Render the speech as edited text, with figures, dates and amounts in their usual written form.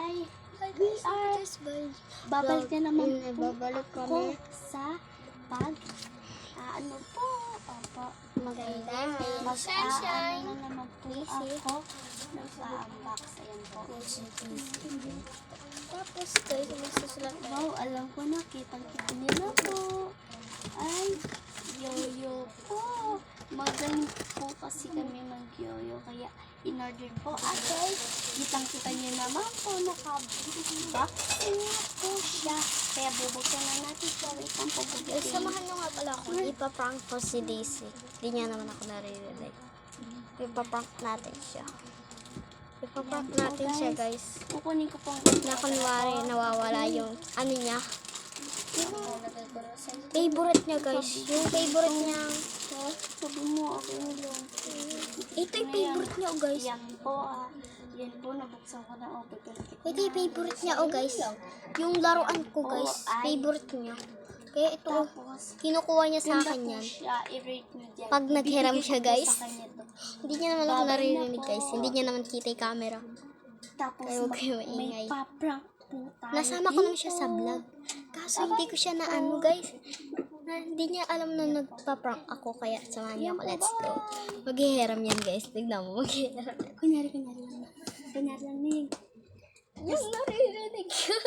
ay babalik na naman po babalik ako kami. sa ano po, opo, Maganda. ano na naman po ako, nag-unbox, ayan po. Tapos guys, magsusulat na. Wow, alam ko na, kitang-kita niyo na po. Ay, yoyo po. Magaling po kasi kami mag-yoyo, kaya in-order po. At guys, kitang-kita niyo naman po, naka-box na po siya. Kaya bubuksan na natin siya. Wait lang po, Guys, samahan nyo nga pala ako. Ipaprank ko si Daisy. Hindi niya naman ako naririnig. Ipaprank natin siya. Ipaprank natin siya, guys. kukunin ko po ang Na kunwari nawawala yung ano niya. Favorite niya, guys. Yung favorite niya. sabi mo, ako yung lang. Ito yung favorite niya, oh, guys. Yan po, yan po, nabuksan ko na. Ito yung favorite niya, oh, guys. Yung laruan ko, guys. Favorite niya. Kaya ito, Tapos, kinukuha niya sa akin yan. i-rate nyo dyan. Pag naghiram siya, Bibigay ko guys. sa kanya to. Hindi niya naman ako naririnig, guys. Hindi niya naman kita yung camera. Tapos, Kaya huwag kayo maingay. may paprank po tayo. Nasama ko naman siya sa vlog. Kaso hindi ko siya na ano, guys. Hindi niya alam na nagpa-prank ako. Kaya samahan niyo ako. Let's go. Maghihiram yan, guys. Tignan mo. Maghihiram. Kunyari lang. Kunyari lang. Yung naririnig ka.